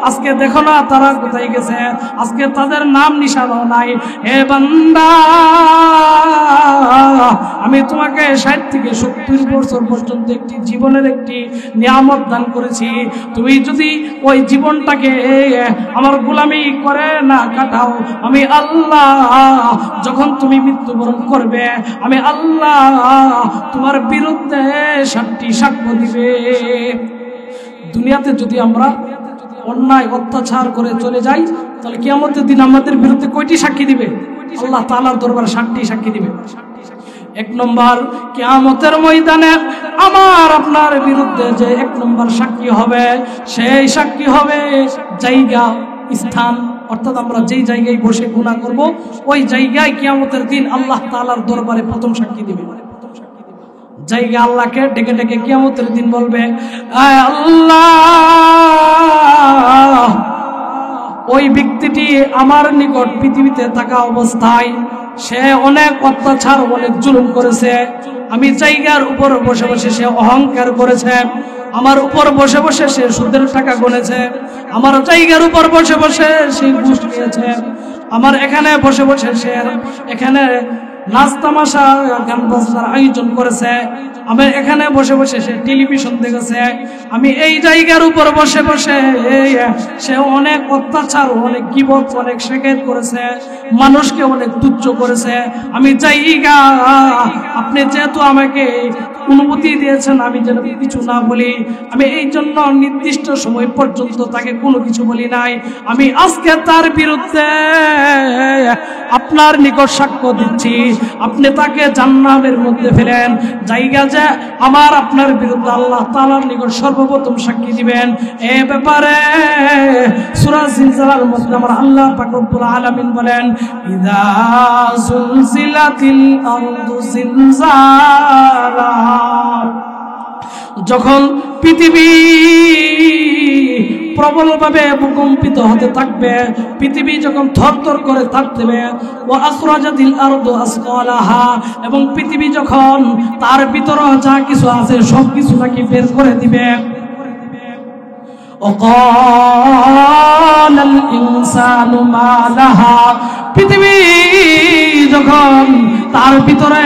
আজকে দেখো না তারা কোথায় গেছে, আজকে তাদের নাম নিশানা নাই। হে বান্দা, আমি তোমাকে 60 থেকে 70 বছর পর্যন্ত একটি জীবনের একটি নিয়ামত দান করেছি। তুমি যদি ওই জীবনটাকে আমার গোলামি করে না কাটাও, আমি আল্লাহ যখন তুমি মৃত্যুবরণ করবে, আমি আল্লাহ তোমার বিরুদ্ধে 7টি সাক্ষ্য দিবে। দুনিয়াতে যদি আমরা অন্যায় অত্যাচার করে চলে যাই, তাহলে কিয়ামতের দিন আমাদের বিরুদ্ধে কয়টি সাক্ষী দিবে? আল্লাহ তাআলার দরবারে 7টি সাক্ষী দিবে। 1 নম্বর, কিয়ামতের ময়দানে আমার আপনার বিরুদ্ধে যে 1 নম্বর সাক্ষী হবে, সেই সাক্ষী হবে জায়গা, স্থান, অর্থাৎ আমরা যেই জায়গায় বসে গুনাহ করব ওই জায়গায় কিয়ামতের দিন আল্লাহ তাআলার দরবারে প্রথম সাক্ষী দিবে। জায়গা আল্লাহকে ডেকে ডেকে কিয়ামতের দিন বলবে, আয় আল্লাহ, ওই ব্যক্তিটি আমার নিকট পৃথিবীতে থাকা অবস্থায় সে অনেক অত্যাচার, অনেক জুলুম করেছে। আমি জায়গার উপর বসে বসে সে অহংকার করেছে, আমার উপর বসে বসে সে সুদের টাকা গুনেছে, আমার জায়গার উপর বসে বসে সে ঘুষ নিয়েছে, আমার এখানে বসে বসে সে এখানে নাচ তামাশা গান বাজনার আয়োজন করেছে, আমি এখানে বসে বসে সে টেলিভিশন দেখেছে, আমি এই জায়গার উপর বসে বসে সে অনেক অত্যাচার, অনেক গীবত, অনেক শিকায়ত করেছে, মানুষকে অনেক তুচ্ছ করেছে। আমি জায়গা, আপনি যেহেতু আমাকে অনুমতি দিয়েছেন আমি যেন কিছু না বলি, আমি এই জন্য নির্দিষ্ট সময় পর্যন্ত তাকে কোনো কিছু বলি নাই। আমি আজকে তার বিরুদ্ধে আপনার নিকট সাক্ষ্য দিচ্ছি, আপনি তাকে জান্নাতের মধ্যে ফেলেন। জায়গা যে আমার আপনার বিরুদ্ধে আল্লাহ তাআলার নিকট সর্বপ্রথম সাক্ষী দিবেন। এ ব্যাপারে সূরা জিলজালার মধ্যে আমার আল্লাহ পাক রব্বুল আলামিন বলেন, ইযা যুলজিলাতিল আরদু জিলজালা, যখন পৃথিবী প্রবলভাবে ভূকম্পিত হতে থাকবে, পৃথিবী যখন থরথর করে থাকবে, ওয়া আখরাজাতিল আরদু আসকালাহা, এবং পৃথিবী যখন তার ভিতরে যা কিছু আছে সব কিছু নাকি বের করে দিবে। ওয়াকালাল ইনসানু মা লাহা, পৃথিবী যখন তার ভিতরে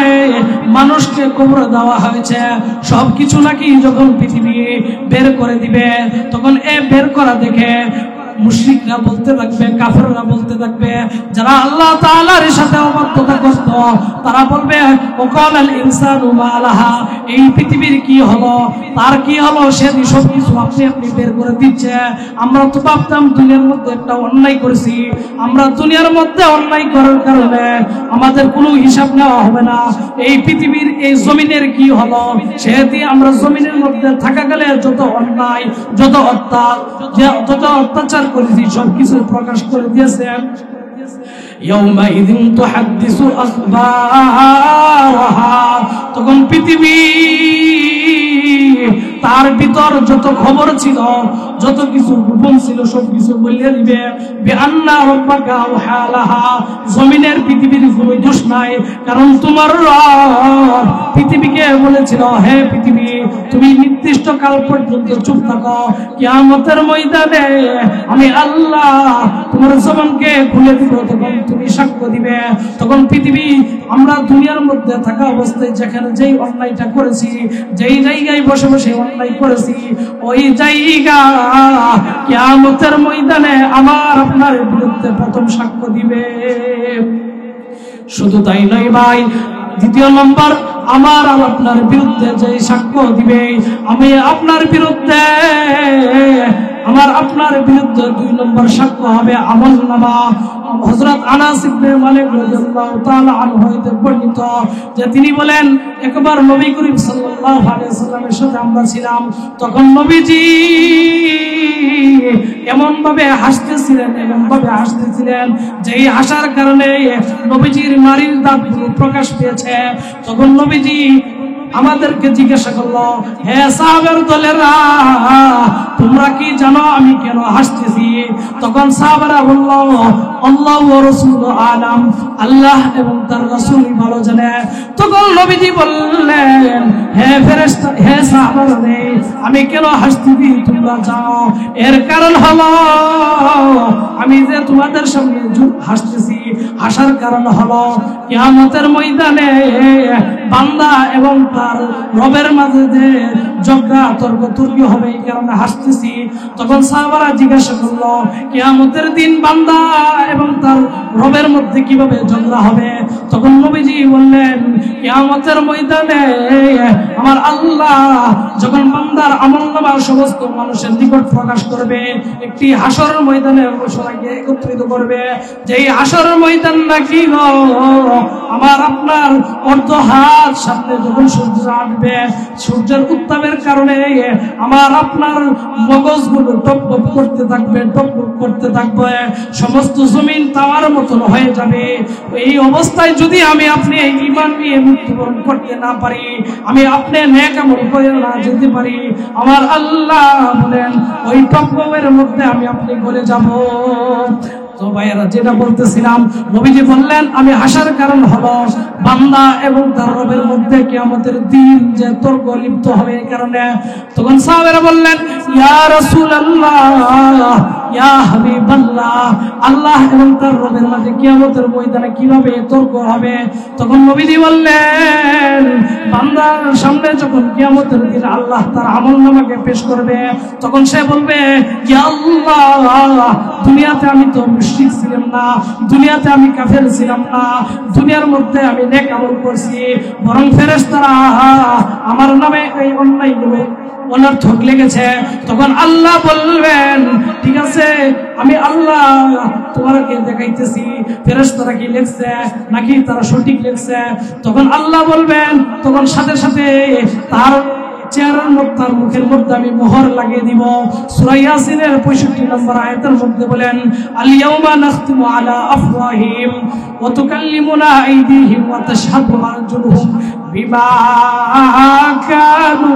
মানুষকে কবরে দেওয়া হয়েছে সবকিছু নাকি যখন পৃথিবী বের করে দিবে, তখন বের করা দেখে মুশরিকরা বলতে থাকবে, কাফেররা বলতে থাকবে, যারা আল্লাহ তাআলার সাথে অবাধ্যতা করত, তারা বলবে, ওয়াকালাল ইনসানু মা লাহা, এই পৃথিবীর কি হলো, তার কি হলো, সে সবকিছু আপনি আপনি বের করে দিচ্ছে। আমরা তো ভাবতাম দুনিয়ার মধ্যে একটা অন্যায় করেছি, আমরা দুনিয়ার মধ্যে অন্যায় করার কারণে আমাদের কোনো হিসাব নেওয়া হবে না, এই পৃথিবীর এই জমিনের কি হলো, সেটি আমরা জমিনের মধ্যে থাকাকালে যত অন্যায়, যত অত্যাচার করেছি সবকিছু প্রকাশ করে দিয়েছেন। ইয়াউমাইযিন তুহাদ্দিসু আখবারাহা, তখন পৃথিবী তার ভিতর যত খবর ছিল, যত কিছু গোপন ছিল সবকিছু বলে দিবে। বিআন্না রাব্বাকা আওহালাহা, জমিনের পৃথিবীর কোনো দোষ নাই, কারণ তোমার রব পৃথিবীকে বলেছিল, হে পৃথিবী তুমি নির্দিষ্ট কাল পর্যন্ত চুপ থাকো, কিয়ামতের ময়দানে আমি আল্লাহ তোমার জবানকে খুলে দিব, তখন তুমি সাক্ষ্য দিবে। তখন পৃথিবী আমরা দুনিয়ার মধ্যে থাকা অবস্থায় যেখানে যেই অন্যায়টা করেছি, যেই জায়গায় বসে বসে অন্যায় করেছি, ওই জায়গা কিয়ামতের ময়দানে আমার আপনার বিরুদ্ধে প্রথম সাক্ষ্য দিবে। শুধু তাই নয় ভাই, দ্বিতীয় নম্বর আমার আর আপনার বিরুদ্ধে যে সাক্ষ্য দিবে, আমি আপনার বিরুদ্ধে আমার আপনার বিরুদ্ধে 2 নম্বর সাক্ষ্য হবে আমলনামা। হযরত আনাস ইবনে মালিক রাদিয়াল্লাহু তাআলা আনহু হতে বর্ণিত যে তিনি বলেন, একবার নবী করিম সাল্লাল্লাহু আলাইহি ওয়াসাল্লামের সাথে আমরা ছিলাম, তখন নবীজি এমন ভাবে হাসতেছিলেন যে এই হাসার কারণে নবীজির নারীর দাঁতগুলো প্রকাশ পেয়েছে। তখন নবীজি আমাদেরকে জিজ্ঞাসা করলো, হে সাহাবার দলেরা, তোমরা কি জানো আমি কেন হাসতেছি? তখন সাহাবারা বলল, আল্লাহ ওয়া রাসূলু আলাম, আল্লাহ এবং তার রাসূলই ভালো জানে। তখন নবীজি বললেন, হে ফেরেশতা, হে সাহাবারা, আমি কেন হাসতেছি তোমরা জানো? এর কারণ হলো আমি যে তোমাদের সামনে হাসতেছি, হাসার কারণ হলো কিয়ামতের ময়দানে বান্দা এবং তার রবের মাঝে যে ঝগড়া তর্কতর্কি হবে, এই কারণে হাসতেছি। তখন সাহাবারা জিজ্ঞাসা করলো, কিয়ামতের দিন বান্দা এবং তার রবের মধ্যে কিভাবে ঝগড়া হবে? তখন নবীজি বললেন, কিয়ামতের ময়দানে আমার আল্লাহ যখন বান্দার আমলনামা সমস্ত মানুষের নিকট প্রকাশ করবে, একটি হাসরের ময়দানে সবাইকে একত্রিত করবে, যেই হাসরের ময়দান নাকি আমার আপনার অর্ধ হাত সামনে যখন সূর্য আসবে, সূর্যের উত্তাপের কারণে আমার আপনার মগজগুলো টপটপ করতে থাকবে, টপটপ করতে থাকবে, সমস্ত জমিন তাওয়ার মতন হয়ে যাবে। এই অবস্থায় যদি আমি আপনি ঈমান নিয়ে মৃত্যুবরণ করতে না পারি, আমি আপনি নেক আমল করে না যেতে পারি, আমার আল্লাহ বলেন ওই টপটপের মধ্যে আমি আপনি গলে যাব। তো ভাইয়েরা, যেটা বলতেছিলাম, নবীজি বললেন আমি হাসার কারণ হলো বান্দা এবং তার রবের মধ্যে কিয়ামতের দিন যে তর্ক লিপ্ত হবে, এই কারণে। তখন সাহাবারা বললেন, ইয়া রাসূলুল্লাহ, ইয়া হাবিবাল্লাহ, আল্লাহ এবং তার রবের মাঝে কিয়ামতের ময়দানে কিভাবে তর্ক হবে? তখন নবীজি বললেন, বান্দার সামনে যখন কিয়ামতের দিন আল্লাহ তার আমলনামাকে পেশ করবে, তখন সে বলবে, ইয়া আল্লাহ, দুনিয়াতে আমি তো মুশরিক ছিলাম না, দুনিয়াতে আমি কাফের ছিলাম না, দুনিয়ার মধ্যে আমি নেক আমল করছি, বরং ফেরেশতারা আমার নামে এই অন্যায়গুলো অনর্থক লেগেছে। তখন আল্লাহ বলবেন, ঠিক আছে, আমি আল্লাহ তোমাকে দেখাইতেছি ফেরেশতারা কি লিখছে নাকি তারা সঠিক লিখছে। তখন আল্লাহ বলবেন, তখন সাথে সাথে তার চেহারার মধ্যে, তার মুখের মধ্যে আমি মোহর লাগিয়ে দিব। সূরা ইয়াসিনের 65 নম্বর আয়াতের মধ্যে বলেন, আল ইয়াউমা নাখতিমু আলা আফওয়াহিহিম ওয়া তুকাল্লিমুনা আইদিহিম ওয়া তাশহাদু আরজুলুহুম বিমা কানু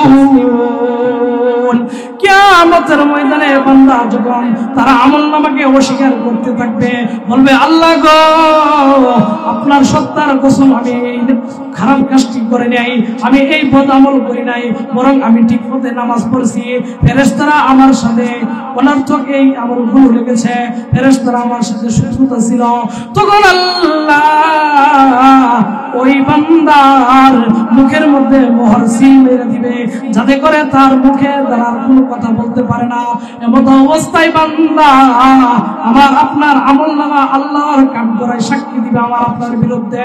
ইয়াকসিবুন। কিয়ামতের ময়দানে বান্দা যখন তারা আমলনামাকে অস্বীকার করতে থাকবে, বলবে, আল্লাহ গো, আপনার সত্তার কসম আমি খারাপ কাজটি করে নাই, আমি এই বদ আমল করি নাই, বরং আমি ঠিক মতে নামাজ পড়ছি, ফেরেশতারা আমার সাথে অনর্থক এই আমলগুলো লেগেছে, ফেরেশতারা আমার সাথে শত্রুতা ছিল। তখন আল্লাহ ওই বান্দার মুখের মধ্যে মোহর সিল মেরে দিবে, যাতে করে তার মুখে দ্বারা কোনো কথা বলতে পারে না। এমন অবস্থায় বান্দা আমার আপনার আমলনামা আল্লাহর কাম করায় সাক্ষী দিবে আমার আপনার বিরুদ্ধে।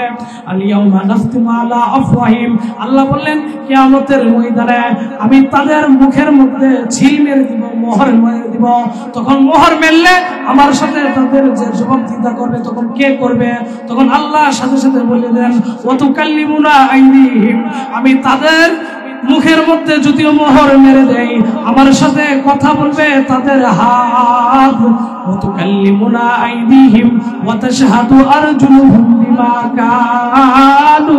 আল ইয়াউমা নাখতিমু আলা আফওয়াহিম, আল্লাহ বললেন কিয়ামতের ময়দানে আমি তাদের মুখের মধ্যে ছিল মেরে দিব, মোহর মেরে দিব। তখন মোহর মেললে আমার সাথে তাদের যে জবাবদিহিতা করবে, তখন কে করবে? তখন আল্লাহ সাথে সাথে বলে দেন, ওয়া তুকাল্লিমুনা আইদিহিম, আমি তাদের মুখের মধ্যে যদিও মোহর মেরে দেই, আমার সাথে কথা বলবে তাদের হাত। ওয়া তুকাল্লিমুনা আইদিহিম ওয়া তাশহাদু আরজুলুহুম বিমা কানু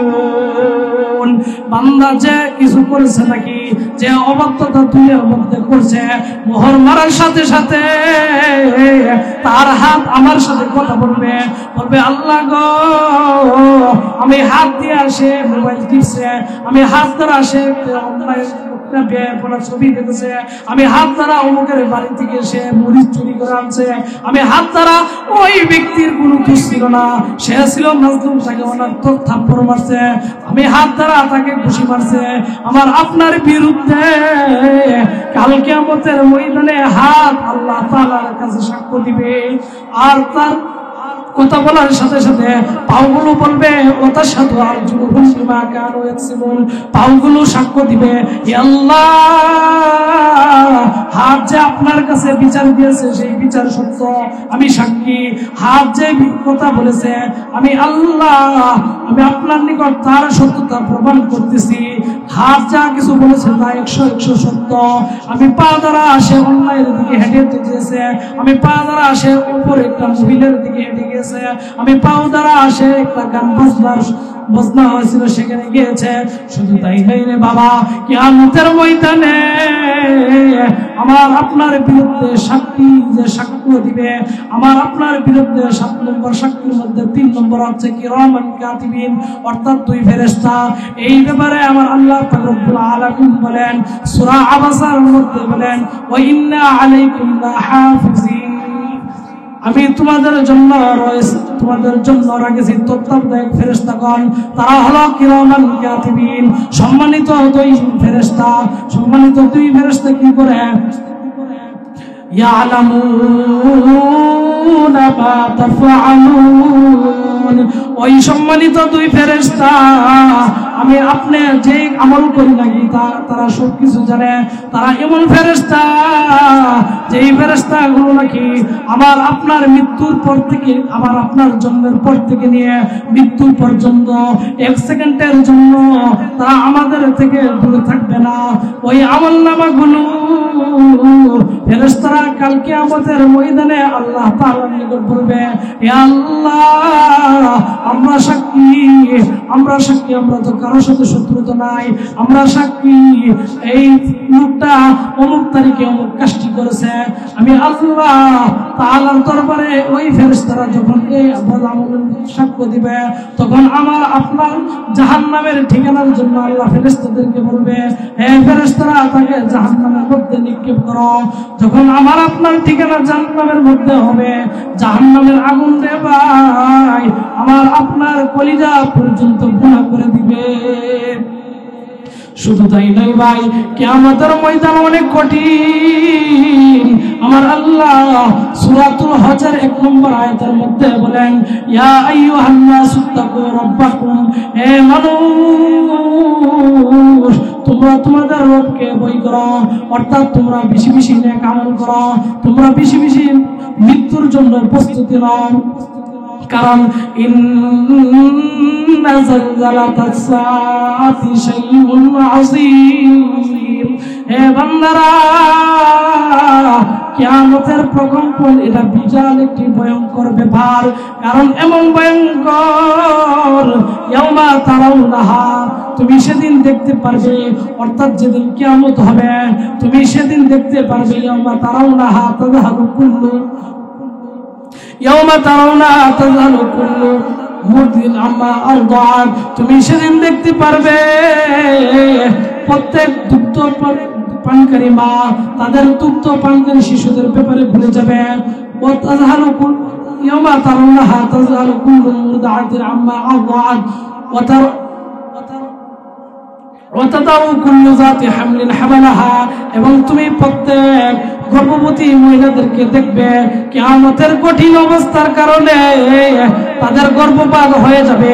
ইয়াকসিবুন। বান্দা যে কিছু করেছে নাকি, যে অবাধ্যতা দুনিয়ার মধ্যে করছে, মোহর মারার সাথে সাথে তার হাত আমার সাথে কথা বলবে, বলবে, আল্লাহ গো, আমি হাত দিয়ে আসে মোবাইল টিপছে, আমি হাত দ্বারা আসে ছবি দেখেছে, আমি হাত দ্বারা অমুকের বাড়ি থেকে এসে মরিচ চুরি করে আনছে, আমি হাত দ্বারা ওই ব্যক্তির কোনো দোষ ছিল না, সে ছিল মাজলুম, তাকে অনর্থক থাপ্পড় মারছে, আমি হাত দ্বারা তাকে ঘুষি মারছে। আমার আপনার বিরুদ্ধে কাল কিয়ামতের ময়দানে হাত আল্লাহ তাআলার কাছে সাক্ষ্য দিবে, আর তার কথা বলার সাথে সাথে পাওগুলো বলবে ওয়াতাশহাদু আরজুলুহুম বিমা কানু ইয়াকসিবুন, পাওগুলো সাক্ষ্য দিবে হে আল্লাহ, হাত যে আপনার কাছে বিচার দিয়েছে সেই বিচার সত্য, আমি সাক্ষী। হাত যে কথা বলেছে আমি আল্লাহ, আমি আপনার নিকট তার সত্যতা প্রমাণ করতেছি। হাত যা কিছু বলেছে তা 100 সত্য। আমি পা দ্বারা সে অন্যায়ের দিকে হেঁটে গিয়েছে, আমি পা দ্বারা সে উপরে একটা মহিলার দিকে হেঁটে গিয়েছে, আমি পাও দ্বারা সে একটা গান বজনা হয়েছিল সেখানে গিয়েছে। শুধু তাই নাই রে বাবা, কিয়ামতের ময়দানে আমার আপনার বিরুদ্ধে সাক্ষী যে সাক্ষ্য দিবে, আমার আপনার বিরুদ্ধে 7 নম্বর সাক্ষীর মধ্যে 3 নম্বর হচ্ছে কিরামান কাতিবিন, অর্থাৎ 2 ফেরেশতা। এই ব্যাপারে আমার আল্লাহ পাক রব্বুল আলামিন বলেন সূরা আবাসার মধ্যে বলেন ওয়া ইন্না আলাইকুম লাহাফিজিন, আমি তোমাদের জন্য রাখেছি তত্ত্বাবধায়ক ফেরেশতাগণ, তারা হলো কিরামান কাতিবিন, সম্মানিত 2 ফেরেশতা। সম্মানিত 2 ফেরেশতা কি করে? ইয়ালামুনা মা তাফআলুন, ওই সম্মানিত 2 ফেরেশতা আমি আপনি যে আমল করি নাকি তারা সবকিছু জানে। তারা এমন ফেরেশতা যেই ফেরেশতাগুলো নাকি আমার আপনার মৃত্যুর পর থেকে, আমার আপনার জন্মের পর থেকে নিয়ে মৃত্যু পর্যন্ত 1 সেকেন্ডের জন্য তারা আমাদের থেকে দূরে থাকবে না। ওই আমলনামাগুলো ফেরেশতারা কালকে আমাদের ময়দানে আল্লাহ তাআলার নিকট বলবে হে আল্লাহ, আমরা সাক্ষী, আমরা তো কারোর সাথে শত্রুতা নাই, আমরা সাক্ষী এই লোকটা অমুক তারিখে অমুক কাজটি করেছে। আমি আল্লাহ তাআলার দরবারে ওই ফেরেশতারা যখন এই সাক্ষ্য দিবে, তখন আমার আপনার জাহান্নামের ঠিকানার জন্য আল্লাহ ফেরেশতাদেরকে বলবে হে ফেরেশতারা তাকে জাহান্নামের মধ্যে নিক্ষেপ করো। যখন আমার আপনার ঠিকানা জাহান্নামের মধ্যে হবে, জাহান্নামের আগুন রে ভাই আমার আপনার কলিজা পর্যন্ত গুনাহ করে দিবে। শুধু তাই নয় ভাই, কিয়ামতের ময়দান অনেক কঠিন। আমার আল্লাহ সূরাতুল হজর 1 নম্বর আয়াতের মধ্যে বলেন ইয়া আইয়ুহান নাসু তাকু রাব্বাকুম, হে মানুষ তোমরা তোমাদের রবকে ভয় করো, অর্থাৎ তোমরা বেশি বেশি নেক আমল করো, তোমরা বেশি বেশি মৃত্যুর জন্য প্রস্তুতি নাও। কারণ ইন্না যালজালাতাস সাআতি শাইউন আযীম, হে বান্দারা কিয়ামতের প্রকম্পন এটা বিশাল একটি ভয়ঙ্কর ব্যাপার। কারণ এমন ভয়ঙ্কর ইয়াউমা তারাউনাহা, তুমি সেদিন দেখতে পারবে, অর্থাৎ যেদিন কিয়ামত হবে তুমি সেদিন দেখতে পারবে। ইয়াউমা তারাউনাহা তাযহালু কুল্লু ইয়াউমা তারাউনাহা তাযহালু কুল্লু মুরদিন আম্মা আরদাআত, তুমি সেদিন দেখতে পারবে প্রত্যেক দুগ্ধ পানকারী মা তাদের দুগ্ধ পানকারী শিশুদের ব্যাপারে ভুলে যাবে। ওয়া তাযহালু ইয়াউমা তারাউনাহা তাযহালু কুল্লু মুরদিআতিন আম্মা আরদাআত এবং তুমি প্রত্যেক গর্ভবতী মহিলাদেরকে দেখবে কিয়ামতের কঠিন অবস্থার কারণে তাদের গর্ভপাত হয়ে যাবে।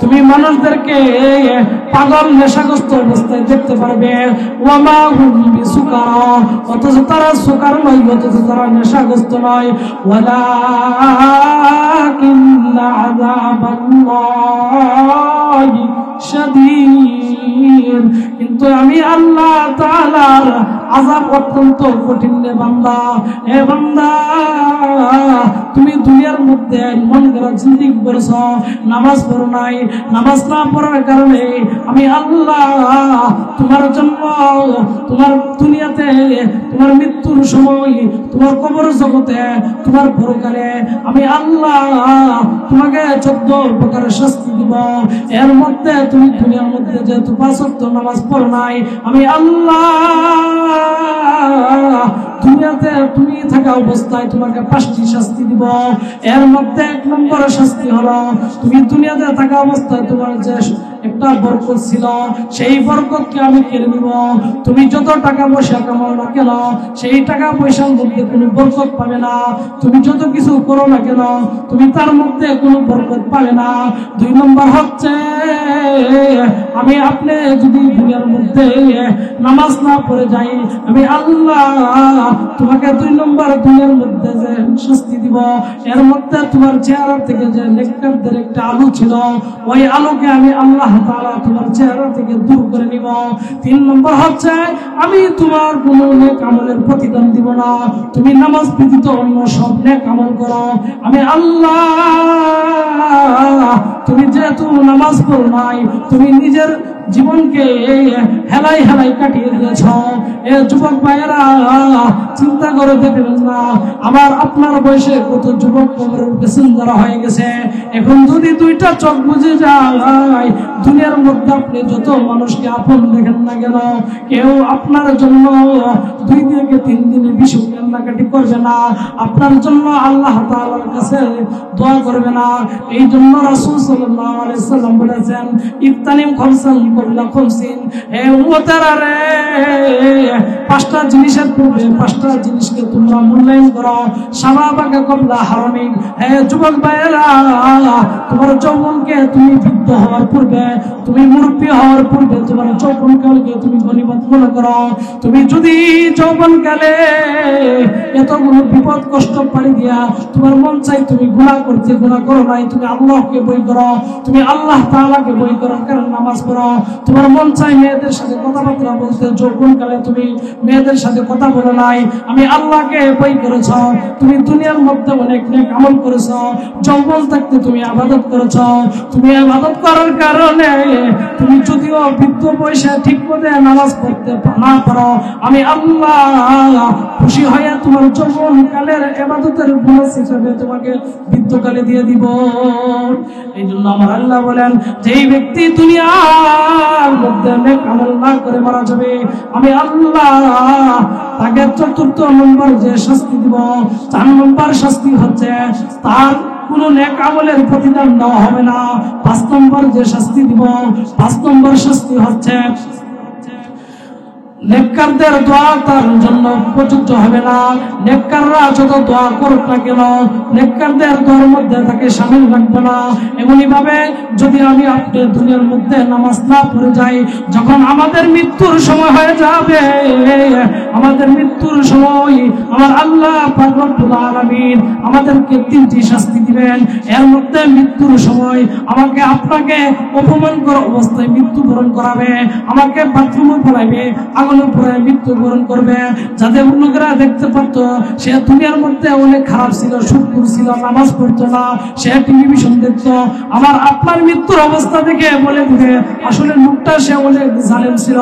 তুমি মানুষদেরকে পাগল নেশাগ্রস্ত অবস্থায় দেখতে পারবে। অথচ তারা সুকার নয়, অথচ তারা নেশাগ্রস্ত নয়। ওয়ালাকিন্না আযাবাল্লাহি শাদীদ, কিন্তু আমি আল্লাহ তাআলার আযাব অত্যন্ত কঠিন রে বান্দা। হে বান্দা, তুমি দুনিয়ার মধ্যে মন গড়া জিন্দেগি করেছো, নামাজ পড়ো নাই, নামাজ না পড়ার কারণে আমি আল্লাহ তোমার জন্য তোমার দুনিয়াতে তোমার মৃত্যুর সময় তোমার কবর জগতে তোমার পরকালে আমি আল্লাহ তোমাকে 14 প্রকারের শাস্তি দিব। এর মধ্যে তুমি দুনিয়ার মধ্যে যেহেতু 5 ওয়াক্ত নামাজ পড়ো নাই, আমি আল্লাহ দুনিয়াতে তুমি থাকা অবস্থায় তোমাকে 5টি শাস্তি দিব। এর মধ্যে 1 নম্বর শাস্তি হলো, তুমি দুনিয়াতে থাকা অবস্থায় তোমার যে একটা বরকত ছিল সেই বরকতকে আমি কেড়ে নিব। তুমি যত টাকা পয়সা কামাও না কেন সেই টাকা পয়সার মধ্যে কোনো বরকত পাবে না। তুমি যত কিছু করো না কেন তুমি তার মধ্যে কোনো বরকত পাবে না। 2 নম্বর হচ্ছে, আমি আপনি যদি দুনিয়ার মধ্যে নামাজ না পড়ে যাই, আমি আল্লাহ তোমাকে 2 নম্বর দুনিয়ার মধ্যে যে শাস্তি দিব, এর মধ্যে তোমার চেহারা থেকে যে নেককারদের একটা আলো ছিল ওই আলোকে আমি আল্লাহ তাআলা তোমার চেহারা থেকে দূর করে নিব। 3 নম্বর হচ্ছে, আমি তোমার কোনো নেক আমলের প্রতিদান দিব না। তুমি নামাজ ব্যতীত অন্য সব নেক আমল করো, আমি আল্লাহ তুমি যেহেতু নামাজ পড়ো নাই, তুমি নিজের জীবনকে হেলাই হেলাই কাটিয়ে দিয়েছ। এ যুবক ভাইয়েরা চিন্তা করে দেখবেন না, আবার আপনার বয়সে কত যুবক কবরের প্যাসেঞ্জার হয়ে গেছে। এখন যদি 2টা চোখ বুঝে যায়, দুনিয়ার মধ্যে আপনি যত মানুষকে আপন দেখেন না কেন, কেউ আপনার জন্য 2 থেকে 3 দিনে বেশি কান্নাকাটি করবে না, আপনার জন্য আল্লাহ তাআলার কাছে দোয়া করবে না। এই জন্য রাসূল সাল্লাল্লাহু আলাইহি ওয়াসাল্লাম বলেছেন, ইফতানিম খামসান কবলা খামসিন, হে উম্মতেরা রে 5টা জিনিসের পূর্বে 5টা জিনিসকে তোমরা মূল্যায়ন করো। শাবাবাকা কবলা হারামিক, হে যুবক ভাইয়েরা তোমার যৌবনকে তুমি বৃদ্ধ হওয়ার পূর্বে, তুমি মুরব্বী হওয়ার পূর্বে তোমার যৌবনকালকে তুমি গনিমত মনে করো। তুমি যদি যৌবনকালে এতগুলো বিপদ কষ্ট পাড়ি দিয়া তোমার মন চাই তুমি গুনাহ করতে, গুনাহ করো নাই, তুমি আল্লাহকে ভয় করো, তুমি আল্লাহ তাআলাকে ভয় করো, কারণ নামাজ পড়ো। তোমার মন চাই মেয়েদের সাথে কথাবার্তা বলতে, যৌবনকালে তুমি মেয়েদের সাথে কথা বলো নাই, আমি আল্লাহকে ভয় করেছ। তুমি দুনিয়ার মধ্যে অনেক নেক আমল করেছ, যৌবন থাকতে তুমি ইবাদত করেছ। তুমি ইবাদত করার কারণে তুমি যদিও বৃদ্ধ বয়সে ঠিক মতো নামাজ পড়তে না পারো, আমি আল্লাহ খুশি হয়ে তোমার যৌবনকালের ইবাদতের বোনাস হিসেবে তোমাকে বৃদ্ধকালে দিয়ে দিব। এই জন্য আমার আল্লাহ বলেন, যেই ব্যক্তি দুনিয়ার মধ্যে নেক আমল না করে মারা যাবে, আমি আল্লাহ তাকে 4র্থ নম্বর যে শাস্তি দিব, 4 নম্বর শাস্তি হচ্ছে তার কোনো নেক আমলের প্রতিদান দেওয়া হবে না। 5 নম্বর যে শাস্তি দিব, 5 নম্বর শাস্তি হচ্ছে নেককারদের দোয়া তার জন্য প্রযোজ্য হবে না। নেককাররা যত দোয়া করুক না কেন নেককারদের দোয়ার মধ্যে তাকে শামিল রাখবে না। এমনি ভাবে যদি আমি আপনি দুনিয়ার মধ্যে নামাজ না পড়ে যাই, যখন আমাদের মৃত্যুর সময় হয়ে যাবে, আমাদের মৃত্যুর সময় আমার আল্লাহ পাক রব্বুল আলামিন আমাদেরকে 3টি শাস্তি দিবেন। এর মধ্যে মৃত্যুর সময় আমাকে আপনাকে অপমান করা অবস্থায় মৃত্যুবরণ করাবে, আমাকে বাথরুমে ফেলাইবে, আগুনের পরে মৃত্যুবরণ করবে, যাতে লোকেরা দেখতে পারত সে দুনিয়ার মধ্যে অনেক খারাপ ছিল, সুদখোর ছিল, নামাজ পড়তো না, সে টেলিভিশন দেখতো। আমার আপনার মৃত্যুর অবস্থা থেকে বলে দিবে আসলে লোকটা সে অনেক জালেম ছিল,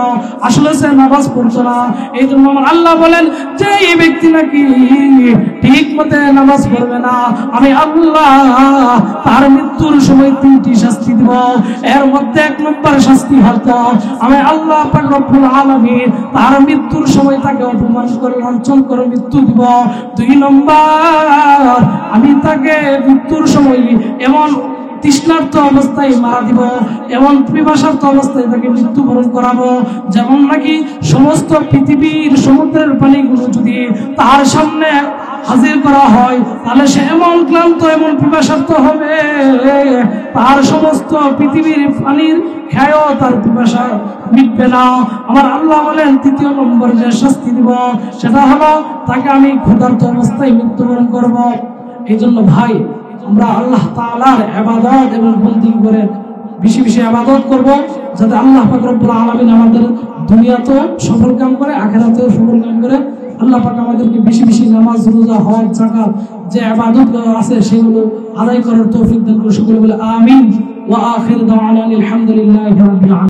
আসলে সে নামাজ পড়তো না। এই জন্য আমার আল্লাহ বলেন যে এই ব্যক্তি নাকি ঠিক মতে নামাজ পড়বে না, আমি আল্লাহ তার মৃত্যুর সময় 3টি শাস্তি দিব। এর মধ্যে 1 নম্বর শাস্তি হতো আমি আল্লাহ পাক রব্বুল আলামিন তার মৃত্যুর সময় তাকে অপমান করে লাঞ্ছন করে মৃত্যু দিব। 2 নম্বর আমি তাকে মৃত্যুর সময় এমন তৃষ্ণার্ত অবস্থায় মারা দিব, এমন পিপাসার্ত অবস্থায় তাকে মৃত্যুবরণ করাবো, যেমন নাকি সমস্ত পৃথিবীর সমুদ্রের পানিগুলো যদি তার সামনে হাজির করা হয় তাহলে সে এমন ক্লান্ত, এমন পিপাসার্ত হবে, তার সমস্ত পৃথিবীর পানির খেয়েও তার পিপাসা মিটবে না। আমার আল্লাহ বলেন 3য় নম্বর যে শাস্তি দিব সেটা হলো তাকে আমি ক্ষুধার্ত অবস্থায় মৃত্যুবরণ করব। এই জন্য ভাই আমরা আল্লাহ তাআলার ইবাদত এবং বন্দেগী করে বেশি বেশি ইবাদত করব, যাতে আল্লাহ পাক রব্বুল আলামিন আমাদের দুনিয়াতেও সফল কাম করে, আখিরাতেও সফল কাম করে। আল্লাহ পাক আমাদেরকে বেশি বেশি নামাজ, রোজা, হজ, যাকাত যে ইবাদত আছে সেগুলো আদায় করার তৌফিক দান করুন। সকলে বলে আমিন। ওয়া আখির দাওয়ানা আলহামদুলিল্লাহি রাব্বিল আলামিন।